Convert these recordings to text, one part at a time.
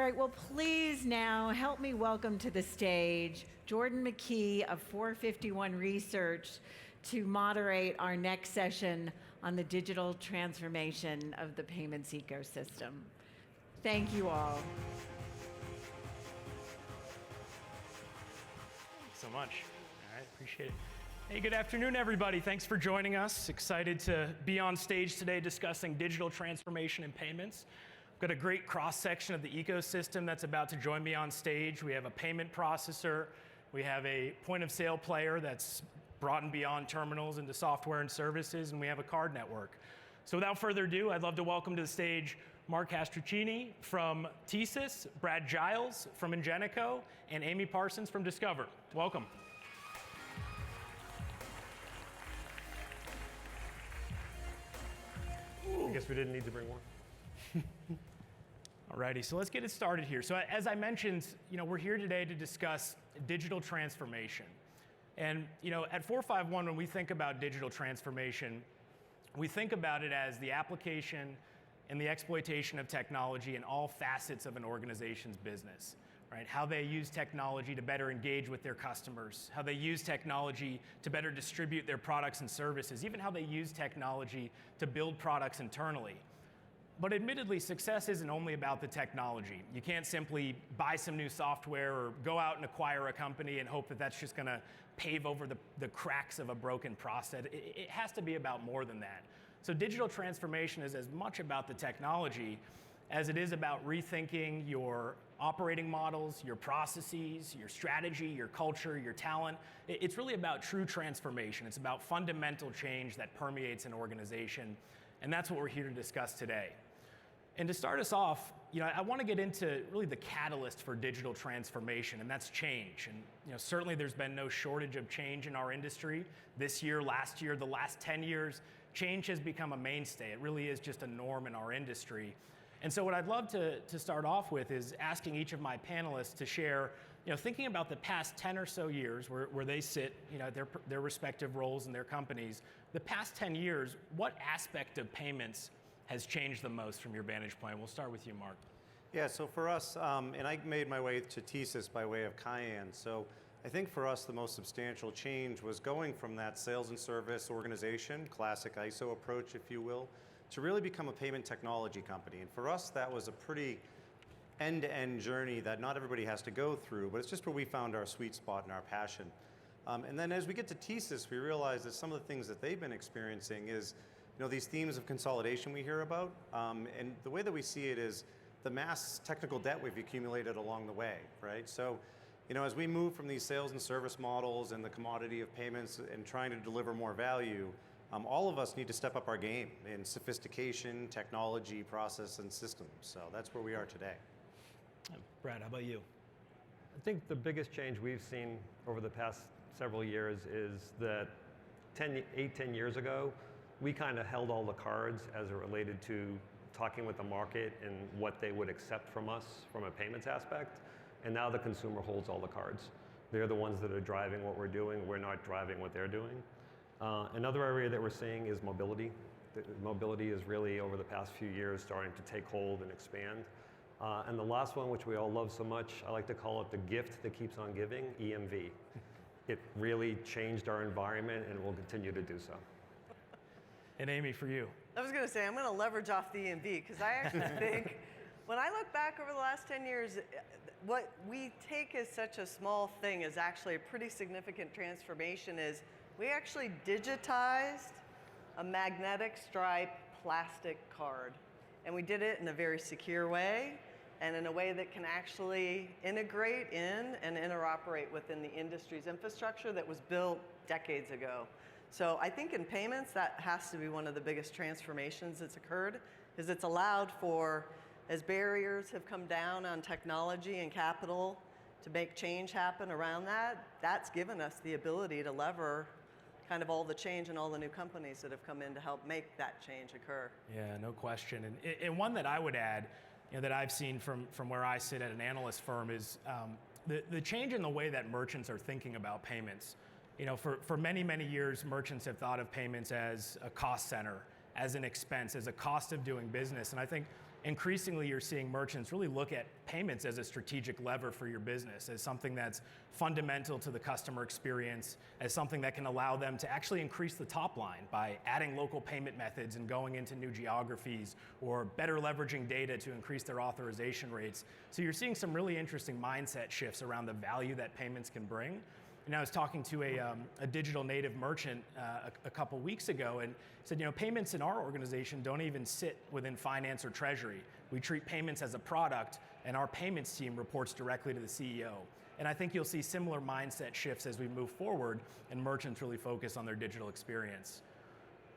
right, well, please now help me welcome to the stage Jordan McKEE of 451 Research to moderate our next session on the digital transformation of the payments ecosystem. Thank you all. Thanks so much. All right, appreciate it. Hey, good afternoon, everybody. Thanks for joining us. Excited to be on stage today discussing digital transformation and payments. Got a great cross-section of the ecosystem that's about to join me on stage. We have a payment processor. We have a point-of-sale player that's brought and beyond terminals into software and services, and we have a card network. So without further ado, I'd love to welcome to the stage Mark CASTRECHINI from TSYS, Brad Giles from Ingenico, and Amy Parsons from Discover. Welcome. I guess we didn't need to bring one. Alrighty, so let's get it started here. So as I mentioned, we're here today to discuss digital transformation. And at 451, when we think about digital transformation, we think about it as the application and the exploitation of technology in all facets of an organization's business, right? How they use technology to better engage with their customers, how they use technology to better distribute their products and services, even how they use technology to build products internally. But admittedly, success isn't only about the technology. You can't simply buy some new software or go out and acquire a company and hope that that's just going to pave over the cracks of a broken process. It has to be about more than that. So digital transformation is as much about the technology as it is about rethinking your operating models, your processes, your strategy, your culture, your talent. It's really about true transformation. It's about fundamental change that permeates an organization. And that's what we're here to discuss today. And to start us off, I want to get into really the catalyst for digital transformation, and that's change. And certainly there's been no shortage of change in our industry. This year, last year, the last 10 years, change has become a mainstay. It really is just a norm in our industry. And so what I'd love to start off with is asking each of my panelists to share, thinking about the past 10 or so years where they sit, their respective roles in their companies, the past 10 years, what aspect of payments has changed the most from your vantage point? We'll start with you, Mark. Yeah, so for us, and I made my way to TSYS by way of Cayenne, so I think for us the most substantial change was going from that sales and service organization, classic ISO approach, if you will, to really become a payment technology company. And for us, that was a pretty end-to-end journey that not everybody has to go through, but it's just where we found our sweet spot and our passion. And then as we get to TSYS, we realize that some of the things that they've been experiencing is, these themes of consolidation we hear about, and the way that we see it is the mass technical debt we've accumulated along the way, right? So, as we move from these sales and service models and the commodity of payments and trying to deliver more value, all of us need to step up our game in sophistication, technology, process, and systems. So that's where we are today. Brad, how about you? I think the biggest change we've seen over the past several years is that 10 years ago, we kind of held all the cards as it related to talking with the market and what they would accept from us from a payments aspect. And now the consumer holds all the cards. They're the ones that are driving what we're doing. We're not driving what they're doing. Another area that we're seeing is mobility. Mobility is really, over the past few years, starting to take hold and expand. And the last one, which we all love so much, I like to call it the gift that keeps on giving, EMV. It really changed our environment and will continue to do so. And Amy, for you? I was going to say, I'm going to leverage off the EMV, because I actually think, when I look back over the last 10 years, what we take as such a small thing is actually a pretty significant transformation. Is we actually digitized a magnetic stripe plastic card. And we did it in a very secure way, and in a way that can actually integrate in and interoperate within the industry's infrastructure that was built decades ago. So I think in payments, that has to be one of the biggest transformations that's occurred, is it's allowed for, as barriers have come down on technology and capital to make change happen around that, that's given us the ability to lever kind of all the change and all the new companies that have come in to help make that change occur. Yeah, no question. And one that I would add, that I've seen from where I sit at an analyst firm is the change in the way that merchants are thinking about payments. For many, many years, merchants have thought of payments as a cost center, as an expense, as a cost of doing business. And I think increasingly you're seeing merchants really look at payments as a strategic lever for your business, as something that's fundamental to the customer experience, as something that can allow them to actually increase the top line by adding local payment methods and going into new geographies, or better leveraging data to increase their authorization rates. So you're seeing some really interesting mindset shifts around the value that payments can bring. And I was talking to a digital native merchant a couple weeks ago, and said, payments in our organization don't even sit within finance or treasury. We treat payments as a product, and our payments team reports directly to the CEO. And I think you'll see similar mindset shifts as we move forward, and merchants really focus on their digital experience.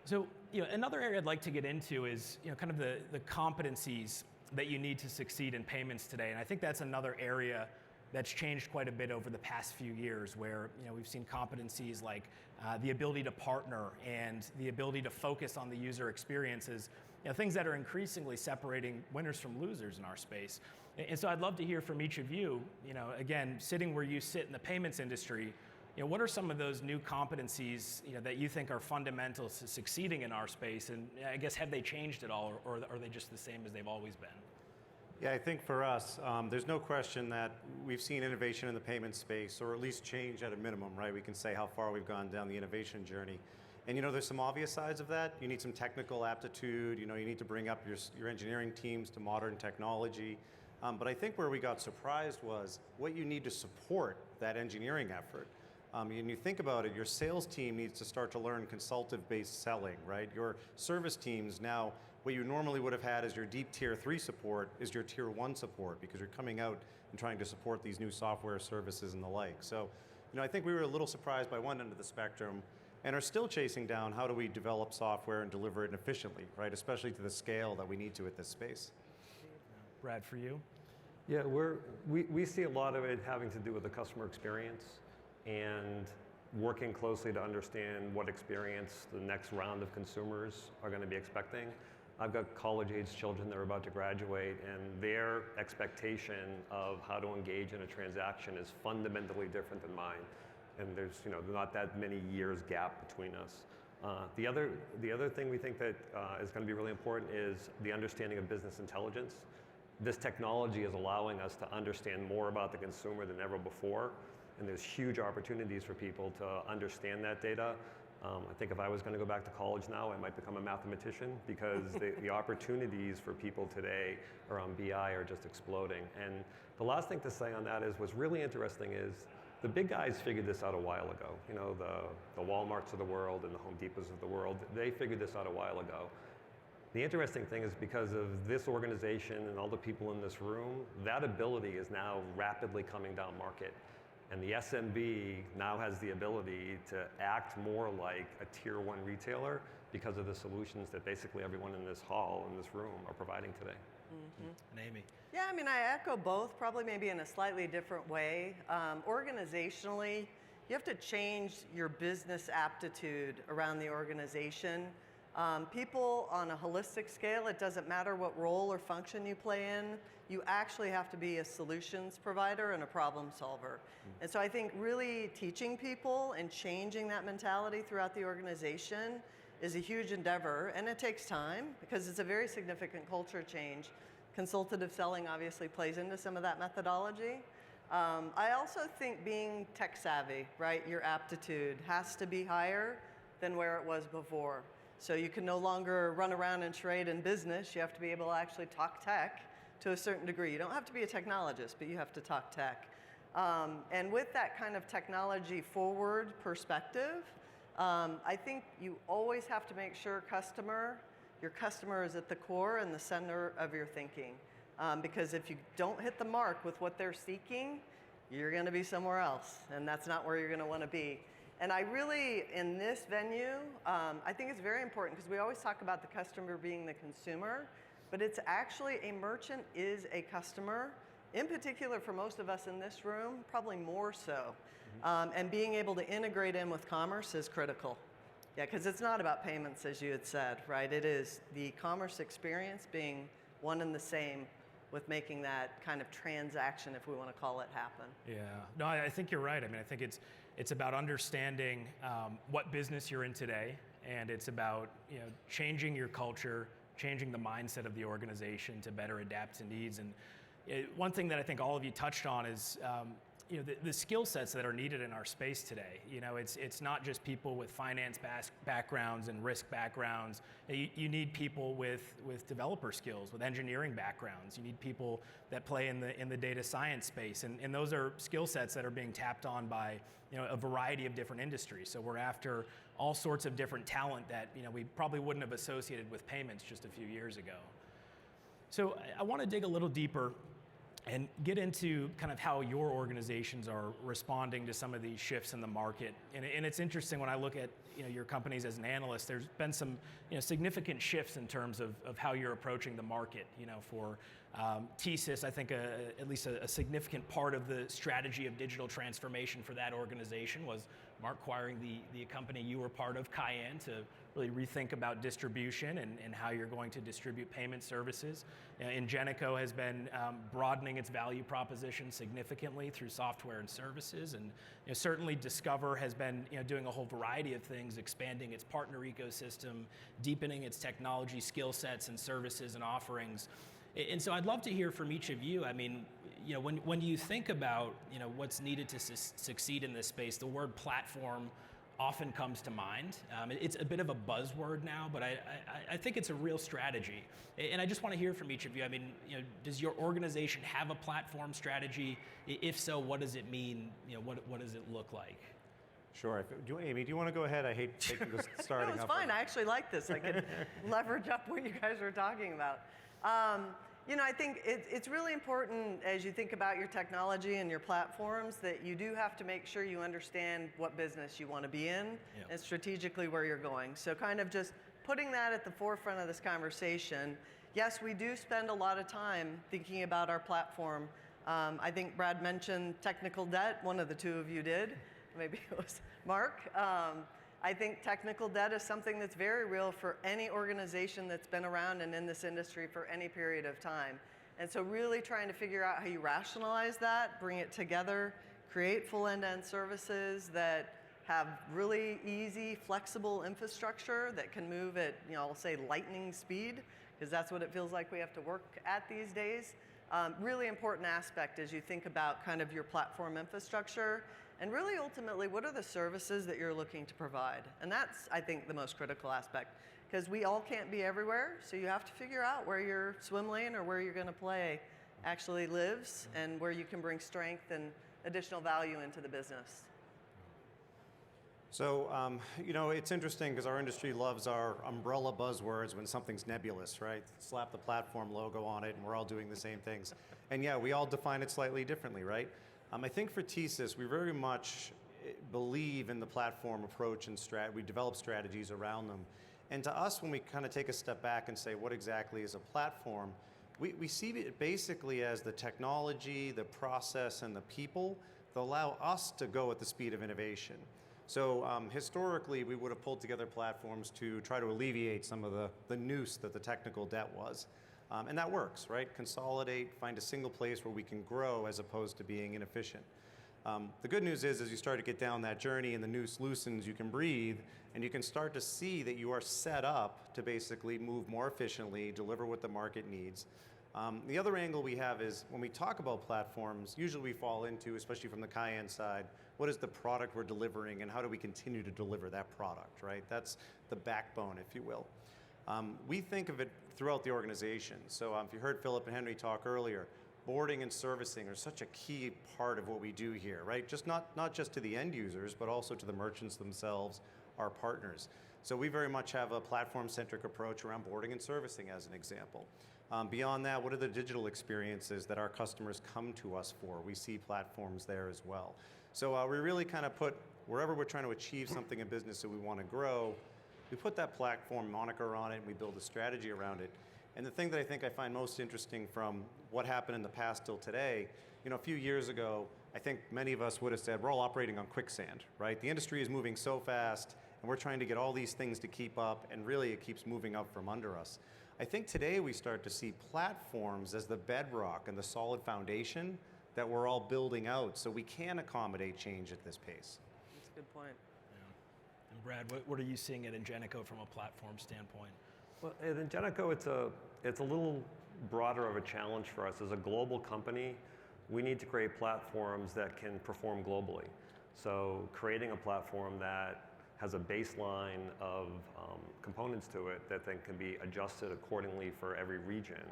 So, another area I'd like to get into is, kind of the competencies that you need to succeed in payments today. And I think that's another area that's changed quite a bit over the past few years, where we've seen competencies like the ability to partner and the ability to focus on the user experiences, things that are increasingly separating winners from losers in our space. And so I'd love to hear from each of you, again, sitting where you sit in the payments industry, what are some of those new competencies that you think are fundamental to succeeding in our space? And I guess, have they changed at all, or are they just the same as they've always been? Yeah, I think for us, there's no question that we've seen innovation in the payment space, or at least change at a minimum, right? We can say how far we've gone down the innovation journey. And there's some obvious sides of that. You need some technical aptitude, you need to bring up your engineering teams to modern technology. But I think where we got surprised was what you need to support that engineering effort. And you think about it, your sales team needs to start to learn consultative-based selling, right? Your service teams now, what you normally would have had as your deep tier 3 support is your tier 1 support, because you're coming out and trying to support these new software services and the like. So, I think we were a little surprised by one end of the spectrum, and are still chasing down how do we develop software and deliver it efficiently, right? Especially to the scale that we need to at this space. Brad, for you? Yeah, we see a lot of it having to do with the customer experience and working closely to understand what experience the next round of consumers are going to be expecting. I've got college-age children that are about to graduate, and their expectation of how to engage in a transaction is fundamentally different than mine. And there's not that many years gap between us. The other thing we think that is going to be really important is the understanding of business intelligence. This technology is allowing us to understand more about the consumer than ever before, and there's huge opportunities for people to understand that data. I think if I was going to go back to college now, I might become a mathematician, because the opportunities for people today around BI are just exploding. And the last thing to say on that is, what's really interesting is the big guys figured this out a while ago. The Walmarts of the world and the Home Depots of the world, they figured this out a while ago. The interesting thing is, because of this organization and all the people in this room, that ability is now rapidly coming down market. And the SMB now has the ability to act more like a tier 1 retailer because of the solutions that basically everyone in this hall, in this room, are providing today. Mm-hmm. And Amy? Yeah, I echo both, probably maybe in a slightly different way. Organizationally, you have to change your business aptitude around the organization. People on a holistic scale, it doesn't matter what role or function you play in, you actually have to be a solutions provider and a problem solver. And so I think really teaching people and changing that mentality throughout the organization is a huge endeavor, and it takes time because it's a very significant culture change. Consultative selling obviously plays into some of that methodology. I also think being tech savvy, right? Your aptitude has to be higher than where it was before. So you can no longer run around and trade in business. You have to be able to actually talk tech to a certain degree. You don't have to be a technologist, but you have to talk tech. And with that kind of technology forward perspective, I think you always have to make sure your customer is at the core and the center of your thinking. Because if you don't hit the mark with what they're seeking, you're going to be somewhere else, and that's not where you're going to want to be. And I really, in this venue, I think it's very important, because we always talk about the customer being the consumer, but it's actually a merchant is a customer, in particular for most of us in this room, probably more so. And being able to integrate in with commerce is critical. Yeah, because it's not about payments, as you had said, right? It is the commerce experience being one and the same with making that kind of transaction, if we want to call it, happen. Yeah, no, I think you're right. I think it's about understanding what business you're in today, and it's about changing your culture, changing the mindset of the organization to better adapt to needs. And one thing that I think all of you touched on is the skill sets that are needed in our space today. It's not just people with finance backgrounds and risk backgrounds. You need people with developer skills, with engineering backgrounds. You need people that play in the data science space, and those are skill sets that are being tapped on by a variety of different industries. So we're after all sorts of different talent that we probably wouldn't have associated with payments just a few years ago. So I want to dig a little deeper and get into kind of how your organizations are responding to some of these shifts in the market. And it's interesting when I look at your companies as an analyst, there's been some significant shifts in terms of how you're approaching the market. For TSYS, I think at least a significant part of the strategy of digital transformation for that organization was MARC acquiring the company you were part of, Cayenne, to really rethink about distribution and how you're going to distribute payment services. Ingenico has been broadening its value proposition significantly through software and services, and certainly Discover has been doing a whole variety of things, expanding its partner ecosystem, deepening its technology skill sets and services and offerings. And so I'd love to hear from each of you. I mean, when you think about what's needed to succeed in this space, the word platform often comes to mind. It's a bit of a buzzword now, but I think it's a real strategy. And I just want to hear from each of you. I mean, does your organization have a platform strategy? If so, what does it mean? What does it look like? Sure. Amy, do you want to go ahead? I hate taking this starting up. No, it's fine. I actually like this. I can leverage up what you guys are talking about. I think it's really important as you think about your technology and your platforms that you do have to make sure you understand what business you want to be in and strategically where you're going. So kind of just putting that at the forefront of this conversation. Yes, we do spend a lot of time thinking about our platform. I think Brad mentioned technical debt. One of the two of you did. Maybe it was Mark. I think technical debt is something that's very real for any organization that's been around and in this industry for any period of time. And so really trying to figure out how you rationalize that, bring it together, create full end-to-end services that have really easy, flexible infrastructure that can move at, I'll say lightning speed, because that's what it feels like we have to work at these days. Really important aspect as you think about kind of your platform infrastructure. And really, ultimately, what are the services that you're looking to provide? And that's, I think, the most critical aspect, because we all can't be everywhere, so you have to figure out where your swim lane or where you're going to play actually lives and where you can bring strength and additional value into the business. So, it's interesting because our industry loves our umbrella buzzwords when something's nebulous, right? Slap the platform logo on it and we're all doing the same things. And yeah, we all define it slightly differently, right? I think for TSYS, we very much believe in the platform approach and we develop strategies around them. And to us, when we kind of take a step back and say, what exactly is a platform, we see it basically as the technology, the process, and the people that allow us to go at the speed of innovation. So historically, we would have pulled together platforms to try to alleviate some of the noose that the technical debt was. And that works, right? Consolidate, find a single place where we can grow as opposed to being inefficient. The good news is, as you start to get down that journey and the noose loosens, you can breathe and you can start to see that you are set up to basically move more efficiently, deliver what the market needs. The other angle we have is when we talk about platforms, usually we fall into, especially from the Cayenne side, what is the product we're delivering and how do we continue to deliver that product, right? That's the backbone, if you will. We think of it throughout the organization. So if you heard Philip and Henry talk earlier, boarding and servicing are such a key part of what we do here, right? Just not just to the end users, but also to the merchants themselves, our partners. So we very much have a platform-centric approach around boarding and servicing as an example. Beyond that, what are the digital experiences that our customers come to us for? We see platforms there as well. So we really kind of put, wherever we're trying to achieve something in business that we want to grow, we put that platform moniker on it and we build a strategy around it. And the thing that I think I find most interesting from what happened in the past till today, a few years ago, I think many of us would have said, we're all operating on quicksand, right? The industry is moving so fast and we're trying to get all these things to keep up and really it keeps moving up from under us. I think today we start to see platforms as the bedrock and the solid foundation that we're all building out so we can accommodate change at this pace. That's a good point. And Brad, what are you seeing at Ingenico from a platform standpoint? Well, at Ingenico, it's a little broader of a challenge for us. As a global company, we need to create platforms that can perform globally. So creating a platform that has a baseline of components to it that then can be adjusted accordingly for every region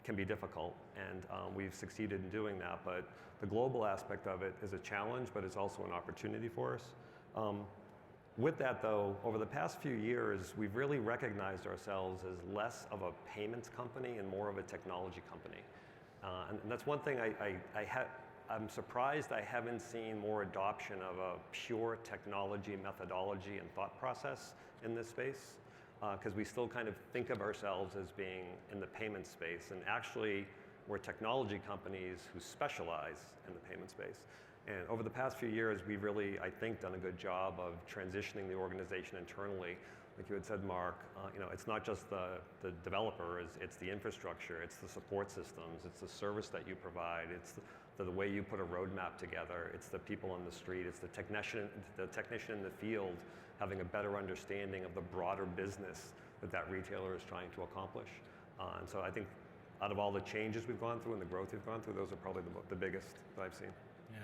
can be difficult, and we've succeeded in doing that. But the global aspect of it is a challenge, but it's also an opportunity for us. With that, though, over the past few years, we've really recognized ourselves as less of a payments company and more of a technology company. And that's one thing I'm surprised I haven't seen more adoption of a pure technology methodology and thought process in this space, because we still kind of think of ourselves as being in the payment space, and actually we're technology companies who specialize in the payment space. And over the past few years, we've really, I think, done a good job of transitioning the organization internally. Like you had said, Mark, it's not just the developers, it's the infrastructure, it's the support systems, it's the service that you provide, it's the way you put a roadmap together, it's the people on the street, it's the technician in the field having a better understanding of the broader business that retailer is trying to accomplish. And so I think out of all the changes we've gone through and the growth we've gone through, those are probably the biggest that I've seen. Yeah.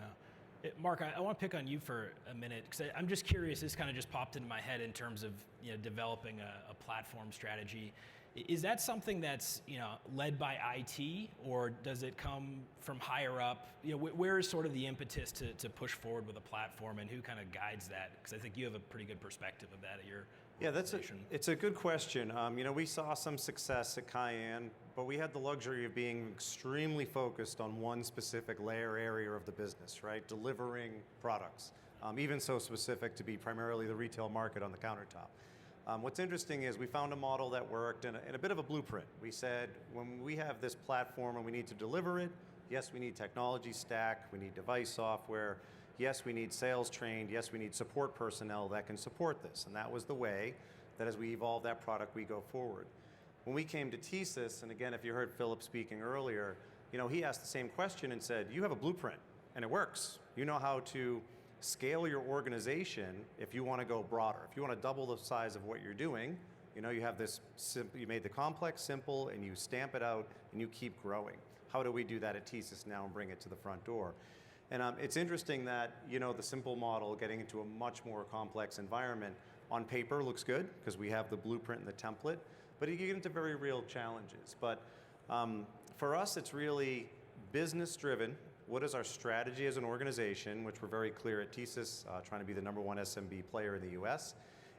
Mark, I want to pick on you for a minute, because I'm just curious. This kind of just popped into my head in terms of developing a platform strategy. Is that something that's led by IT, or does it come from higher up? Where is sort of the impetus to push forward with a platform, and who kind of guides that? Because I think you have a pretty good perspective of that at your organization. It's a good question. We saw some success at Cayenne, but we had the luxury of being extremely focused on one specific layer area of the business, right? Delivering products, even so specific to be primarily the retail market on the countertop. What's interesting is we found a model that worked in a bit of a blueprint. We said, when we have this platform and we need to deliver it, yes, we need technology stack, we need device software, yes, we need sales trained, yes, we need support personnel that can support this. And that was the way that as we evolve that product, we go forward. When we came to TSYS, and again, if you heard Philip speaking earlier, he asked the same question and said, you have a blueprint and it works. You know how to scale your organization if you want to go broader. If you want to double the size of what you're doing, you have this, you made the complex simple and you stamp it out and you keep growing. How do we do that at TSYS now and bring it to the front door? And it's interesting that, the simple model getting into a much more complex environment on paper looks good because we have the blueprint and the template, but you get into very real challenges. But for us, it's really business driven. What is our strategy as an organization, which we're very clear at TSYS, trying to be the #1 SMB player in the US.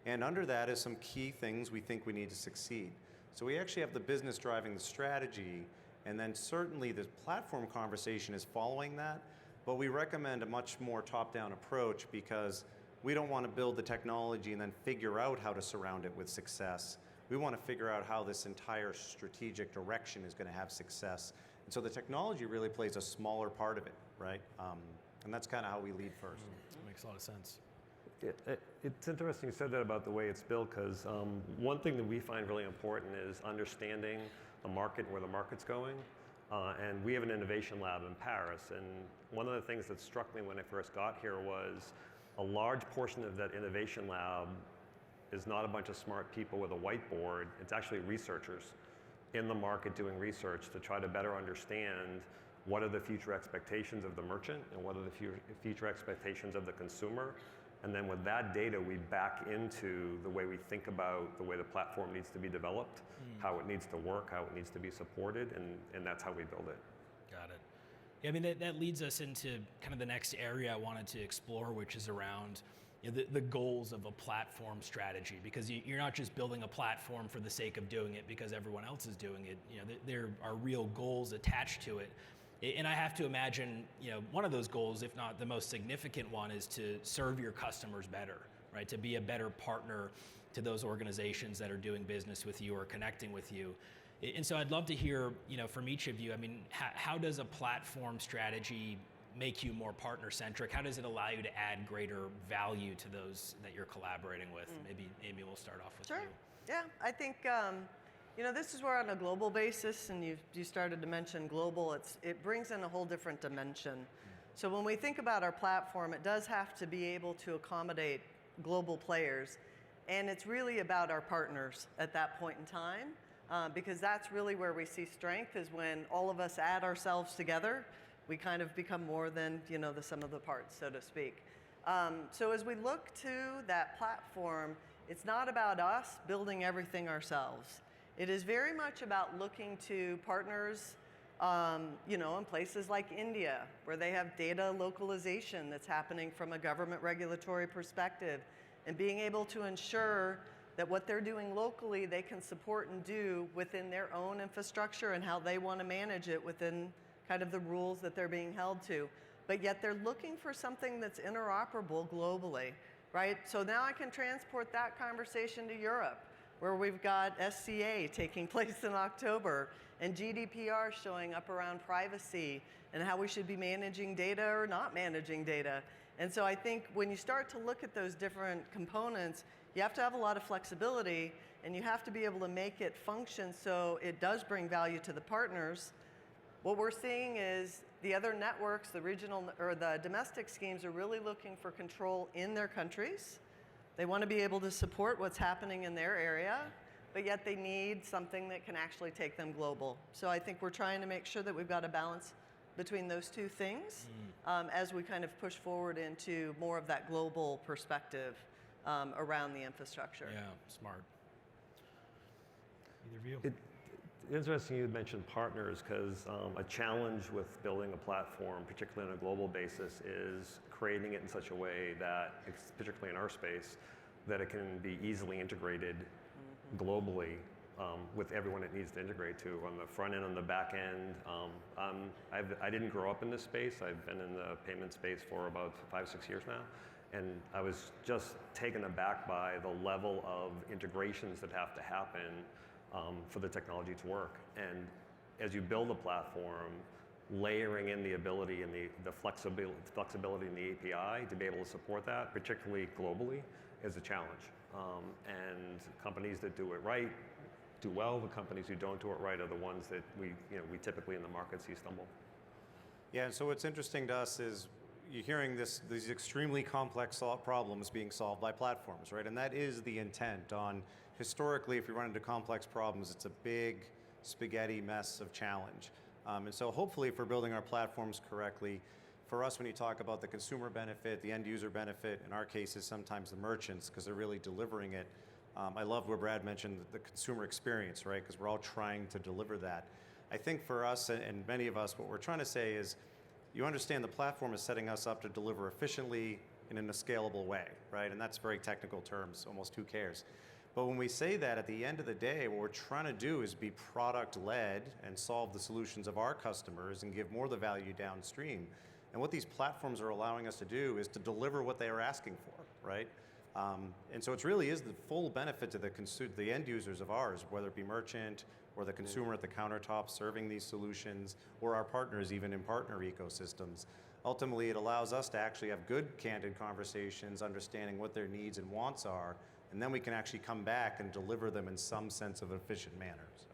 And under that is some key things we think we need to succeed. So we actually have the business driving the strategy, and then certainly the platform conversation is following that, but we recommend a much more top-down approach because we don't want to build the technology and then figure out how to surround it with success. We want to figure out how this entire strategic direction is going to have success. And so the technology really plays a smaller part of it, right? And that's kind of how we lead first. That makes a lot of sense. It's interesting you said that about the way it's built, because one thing that we find really important is understanding the market and where the market's going. And we have an innovation lab in Paris, and one of the things that struck me when I first got here was a large portion of that innovation lab is not a bunch of smart people with a whiteboard. It's actually researchers in the market doing research to try to better understand what are the future expectations of the merchant and what are the future expectations of the consumer. And then with that data, we back into the way we think about the way the platform needs to be developed, how it needs to work, how it needs to be supported, and that's how we build it. Got it. Yeah, I mean, that leads us into kind of the next area I wanted to explore, which is around the goals of a platform strategy, because you're not just building a platform for the sake of doing it because everyone else is doing it. There are real goals attached to it. And I have to imagine, one of those goals, if not the most significant one, is to serve your customers better, right? To be a better partner to those organizations that are doing business with you or connecting with you. And so I'd love to hear, from each of you, I mean, how does a platform strategy make you more partner-centric? How does it allow you to add greater value to those that you're collaborating with? Maybe, Amy, we'll start off with you. Sure. Yeah, I think, this is where on a global basis, and you started to mention global, it brings in a whole different dimension. So when we think about our platform, it does have to be able to accommodate global players. And it's really about our partners at that point in time, because that's really where we see strength, is when all of us add ourselves together, we kind of become more than, you know, the sum of the parts, so to speak. So as we look to that platform, it's not about us building everything ourselves. It is very much about looking to partners, you know, in places like India, where they have data localization that's happening from a government regulatory perspective, and being able to ensure that what they're doing locally, they can support and do within their own infrastructure and how they want to manage it within kind of the rules that they're being held to. But yet they're looking for something that's interoperable globally, right? So now I can transport that conversation to Europe, where we've got SCA taking place in October, and GDPR showing up around privacy and how we should be managing data or not managing data. And so I think when you start to look at those different components, you have to have a lot of flexibility, and you have to be able to make it function so it does bring value to the partners. What we're seeing is the other networks, the regional or the domestic schemes, are really looking for control in their countries. They want to be able to support what's happening in their area, but yet they need something that can actually take them global. So I think we're trying to make sure that we've got a balance between those two things as we kind of push forward into more of that global perspective around the infrastructure. Yeah, smart. Either of you? It's interesting you mentioned partners, because a challenge with building a platform, particularly on a global basis, is creating it in such a way that, particularly in our space, that it can be easily integrated globally with everyone it needs to integrate to, on the front end, on the back end. I didn't grow up in this space. I've been in the payment space for about 5-6 years now. And I was just taken aback by the level of integrations that have to happen for the technology to work. And as you build a platform, layering in the ability and the flexibility in the API to be able to support that, particularly globally, is a challenge. And companies that do it right do well. The companies who don't do it right are the ones that we typically in the market see stumble. Yeah, and so what's interesting to us is you're hearing these extremely complex problems being solved by platforms, right? And that is the intent. On historically, if you run into complex problems, it's a big spaghetti mess of challenge. And so hopefully, if we're building our platforms correctly, for us, when you talk about the consumer benefit, the end user benefit, in our cases, sometimes the merchants, because they're really delivering it. I love where Brad mentioned the consumer experience, right? Because we're all trying to deliver that. I think for us and many of us, what we're trying to say is, you understand the platform is setting us up to deliver efficiently and in a scalable way, right? And that's very technical terms, almost who cares? But when we say that, at the end of the day, what we're trying to do is be product-led and solve the solutions of our customers and give more of the value downstream. And what these platforms are allowing us to do is to deliver what they are asking for, right? And so it really is the full benefit to the end users of ours, whether it be merchant or the consumer at the countertop serving these solutions, or our partners even in partner ecosystems. Ultimately, it allows us to actually have good, candid conversations, understanding what their needs and wants are, and then we can actually come back and deliver them in some sense of an efficient manner. So.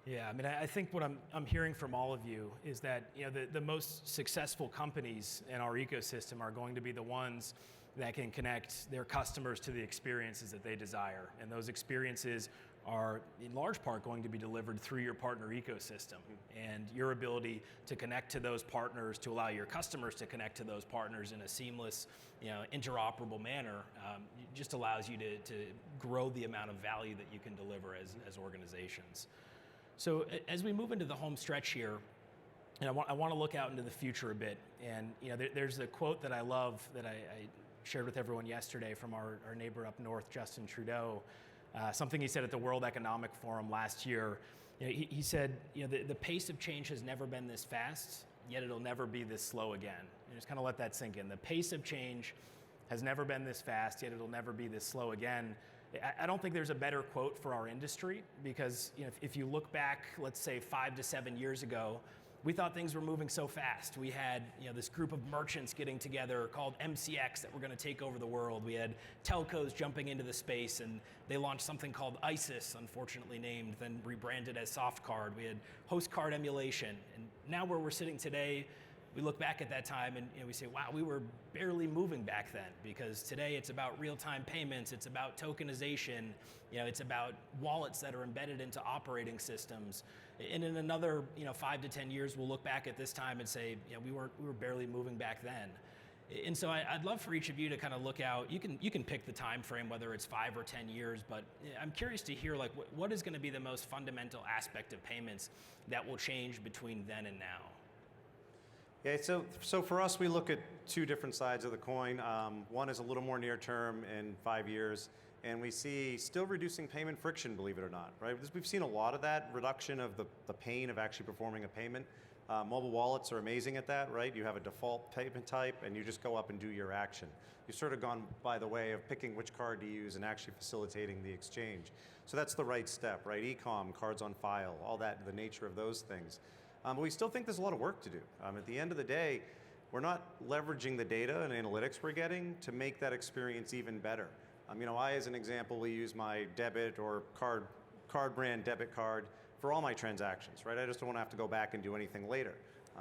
Yeah, I mean, I think what I'm hearing from all of you is that, you know, the most successful companies in our ecosystem are going to be the ones that can connect their customers to the experiences that they desire. And those experiences are in large part going to be delivered through your partner ecosystem. And your ability to connect to those partners, to allow your customers to connect to those partners in a seamless, you know, interoperable manner, just allows you to grow the amount of value that you can deliver as organizations. So as we move into the home stretch here, and I want to look out into the future a bit. And you know, there's a quote that I love that I shared with everyone yesterday from our neighbor up north, Justin Trudeau. Something he said at the World Economic Forum last year. You know, he said, you know, the pace of change has never been this fast, yet it'll never be this slow again. And just kind of let that sink in. The pace of change has never been this fast, yet it'll never be this slow again. I don't think there's a better quote for our industry, because you know, if you look back, let's say 5 to 7 years ago, we thought things were moving so fast. We had, you know, this group of merchants getting together called MCX that were going to take over the world. We had telcos jumping into the space, and they launched something called TSYS, unfortunately named, then rebranded as SoftCard. We had host card emulation. And now where we're sitting today, we look back at that time and we say, wow, we were barely moving back then, because today it's about real-time payments, it's about tokenization, it's about wallets that are embedded into operating systems. And in another 5 to 10 years, we'll look back at this time and say, we were barely moving back then. And so I'd love for each of you to kind of look out. You can pick the time frame, whether it's 5 or 10 years, but I'm curious to hear, like, what is going to be the most fundamental aspect of payments that will change between then and now? Yeah, so for us, we look at two different sides of the coin. One is a little more near term in 5 years, and we see still reducing payment friction, believe it or not, right? Because we've seen a lot of that reduction of the pain of actually performing a payment. Mobile wallets are amazing at that, right? You have a default payment type, and you just go up and do your action. You've sort of gone by the way of picking which card to use and actually facilitating the exchange. So that's the right step, right? E-com, cards on file, all that, the nature of those things. But we still think there's a lot of work to do. At the end of the day, we're not leveraging the data and analytics we're getting to make that experience even better. I, as an example, will use my debit or card brand debit card for all my transactions, right? I just don't want to have to go back and do anything later.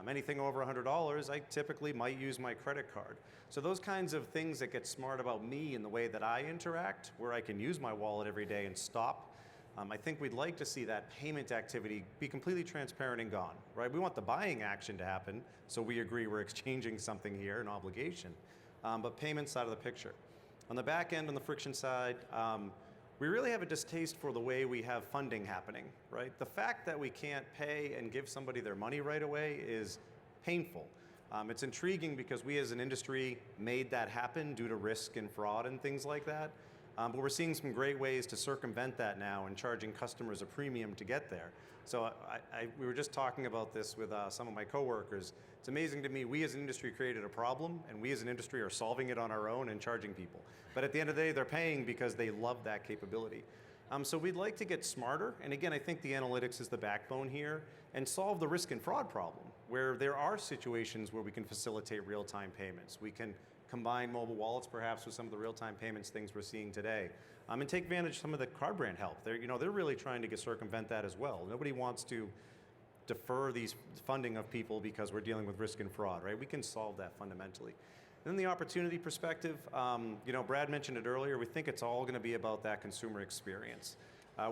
Anything over $100, I typically might use my credit card. So those kinds of things that get smart about me and the way that I interact, where I can use my wallet every day and stop, I think we'd like to see that payment activity be completely transparent and gone, right? We want the buying action to happen, so we agree we're exchanging something here, an obligation, but payment side of the picture. On the back end, on the friction side, we really have a distaste for the way we have funding happening, right? The fact that we can't pay and give somebody their money right away is painful. It's intriguing because we as an industry made that happen due to risk and fraud and things like that. But we're seeing some great ways to circumvent that now and charging customers a premium to get there. So we were just talking about this with some of my coworkers. It's amazing to me, we as an industry created a problem, and we as an industry are solving it on our own and charging people. But at the end of the day, they're paying because they love that capability. So we'd like to get smarter, and again, I think the analytics is the backbone here, and solve the risk and fraud problem, where there are situations where we can facilitate real-time payments. We can combine mobile wallets perhaps with some of the real-time payments things we're seeing today, and take advantage of some of the card brand help. They're really trying to circumvent that as well. Nobody wants to defer these funding of people because we're dealing with risk and fraud, right? We can solve that fundamentally. Then the opportunity perspective, Brad mentioned it earlier, we think it's all going to be about that consumer experience.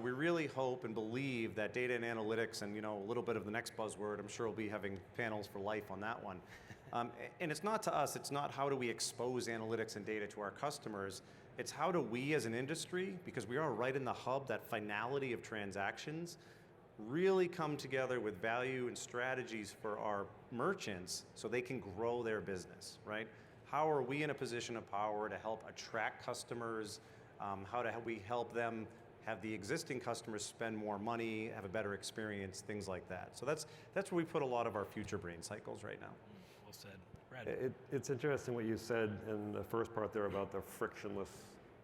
We really hope and believe that data and analytics and a little bit of the next buzzword, I'm sure we'll be having panels for life on that one. And it's not to us, it's not how do we expose analytics and data to our customers, it's how do we as an industry, because we are right in the hub, that finality of transactions, really come together with value and strategies for our merchants so they can grow their business, right? How are we in a position of power to help attract customers? How do we help them have the existing customers spend more money, have a better experience, things like that. So that's where we put a lot of our future brain cycles right now. Well said. Brad. It's interesting what you said in the first part there about the frictionless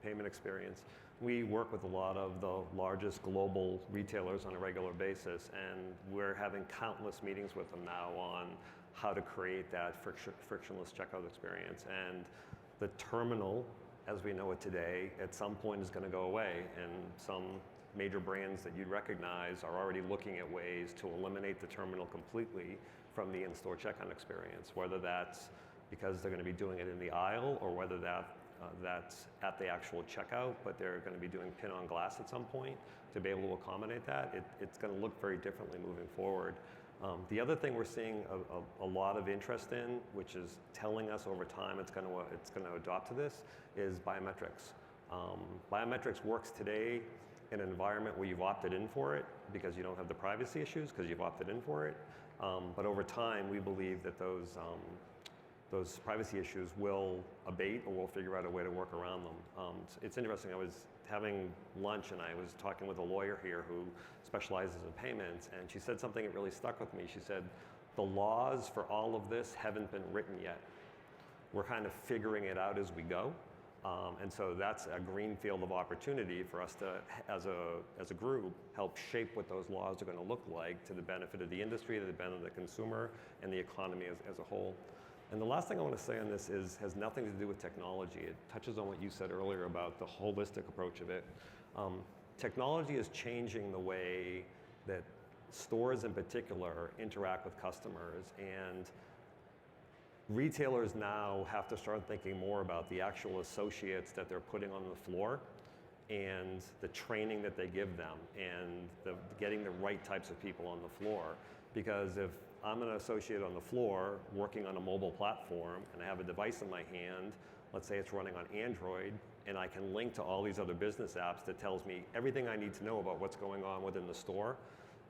payment experience. We work with a lot of the largest global retailers on a regular basis, and we're having countless meetings with them now on how to create that frictionless checkout experience. And the terminal, as we know it today, at some point is going to go away, and some major brands that you'd recognize are already looking at ways to eliminate the terminal completely from the in-store checkout experience, whether that's because they're going to be doing it in the aisle or whether that's at the actual checkout, but they're going to be doing pin on glass at some point to be able to accommodate that. It's going to look very differently moving forward. The other thing we're seeing a lot of interest in, which is telling us over time it's going to adopt to this, is biometrics. Biometrics works today in an environment where you've opted in for it because you don't have the privacy issues because you've opted in for it. But over time, we believe that those privacy issues will abate, or we'll figure out a way to work around them. It's interesting, I was having lunch and I was talking with a lawyer here who specializes in payments, and she said something that really stuck with me. She said, the laws for all of this haven't been written yet. We're kind of figuring it out as we go. And so that's a green field of opportunity for us to, as a group, help shape what those laws are going to look like to the benefit of the industry, to the benefit of the consumer, and the economy as a whole. And the last thing I want to say on this has nothing to do with technology. It touches on what you said earlier about the holistic approach of it. Technology is changing the way that stores in particular interact with customers, and retailers now have to start thinking more about the actual associates that they're putting on the floor and the training that they give them and getting the right types of people on the floor. Because if I'm an associate on the floor working on a mobile platform and I have a device in my hand, let's say it's running on Android, and I can link to all these other business apps that tells me everything I need to know about what's going on within the store,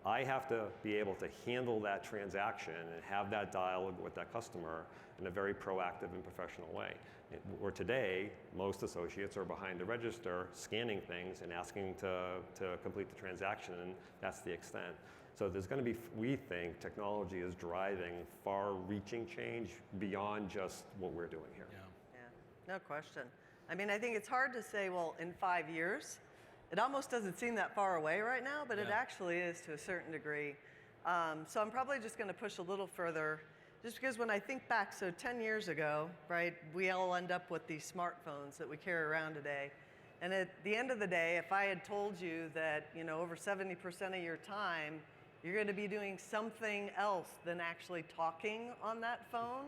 I have to be able to handle that transaction and have that dialogue with that customer in a very proactive and professional way. Where today, most associates are behind the register, scanning things and asking to complete the transaction, and that's the extent. So there's going to be, we think, technology is driving far-reaching change beyond just what we're doing here. Yeah, no question. I mean, I think it's hard to say, well, in 5 years, it almost doesn't seem that far away right now, but it actually is to a certain degree. So I'm probably just going to push a little further, just because when I think back, so 10 years ago, right, we all end up with these smartphones that we carry around today. And at the end of the day, if I had told you that, you know, over 70% of your time, you're going to be doing something else than actually talking on that phone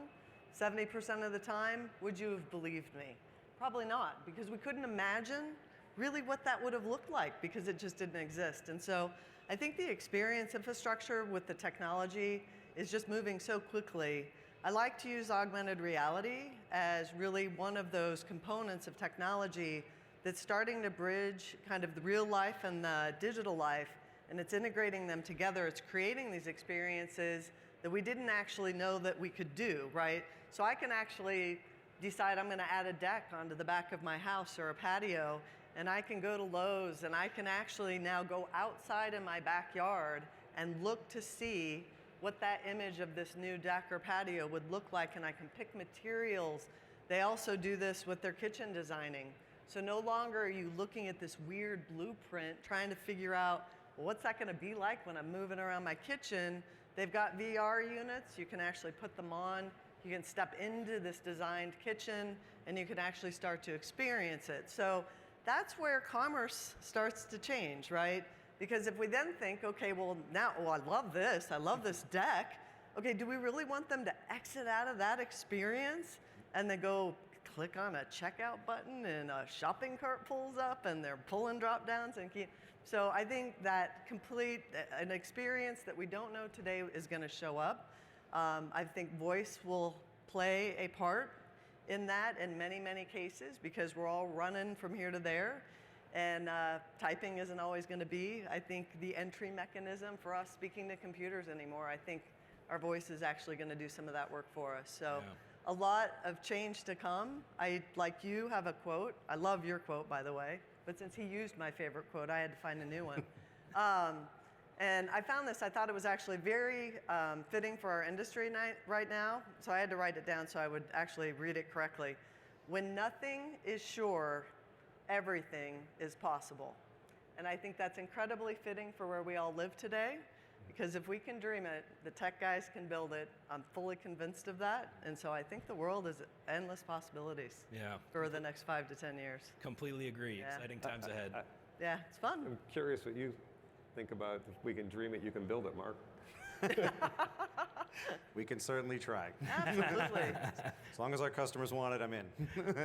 70% of the time, would you have believed me? Probably not, because we couldn't imagine really what that would have looked like, because it just didn't exist. And so I think the experience infrastructure with the technology is just moving so quickly. I like to use augmented reality as really one of those components of technology that's starting to bridge kind of the real life and the digital life, and it's integrating them together. It's creating these experiences that we didn't actually know that we could do, right? So I can actually decide I'm going to add a deck onto the back of my house or a patio, and I can go to Lowe's and I can actually now go outside in my backyard and look to see what that image of this new deck or patio would look like, and I can pick materials. They also do this with their kitchen designing. So no longer are you looking at this weird blueprint trying to figure out, well, what's that going to be like when I'm moving around my kitchen? They've got VR units. You can actually put them on. You can step into this designed kitchen, and you can actually start to experience it. So that's where commerce starts to change, right? Because if we then think, okay, well, now, oh, I love this deck. Okay, do we really want them to exit out of that experience and then go click on a checkout button and a shopping cart pulls up and they're pulling drop downs and so I think that an experience that we don't know today is going to show up. I think voice will play a part in that in many, many cases, because we're all running from here to there, and typing isn't always going to be, I think, the entry mechanism for us speaking to computers anymore. I think our voice is actually going to do some of that work for us. So a lot of change to come. I, like you, have a quote. I love your quote, by the way, but since he used my favorite quote, I had to find a new one. And I found this, I thought it was actually very fitting for our industry right now, so I had to write it down so I would actually read it correctly. When nothing is sure, everything is possible. And I think that's incredibly fitting for where we all live today, because if we can dream it, the tech guys can build it. I'm fully convinced of that, and so I think the world is endless possibilities for the next 5 to 10 years. Completely agree. Yeah. Exciting times ahead. Yeah, it's fun. I'm curious what you think about. If we can dream it, you can build it, Mark. We can certainly try. Absolutely. As long as our customers want it, I'm in.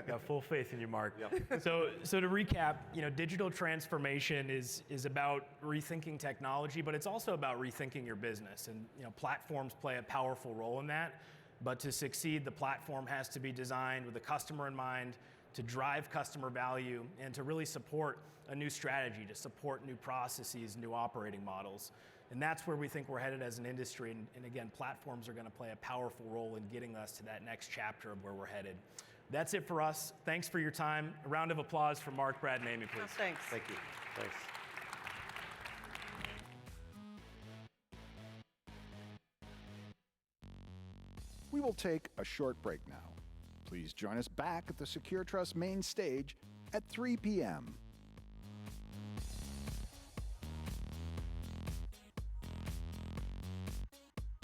Got full faith in you, Mark. Yep. So to recap, digital transformation is about rethinking technology, but it's also about rethinking your business. And platforms play a powerful role in that. But to succeed, the platform has to be designed with the customer in mind, to drive customer value, and to really support a new strategy, to support new processes, new operating models. And that's where we think we're headed as an industry. And again, platforms are going to play a powerful role in getting us to that next chapter of where we're headed. That's it for us. Thanks for your time. A round of applause for Mark, Brad, and Amy, please. Oh, thanks. Thank you. Thanks. We will take a short break now. Please join us back at the Secure Trust main stage at 3 p.m.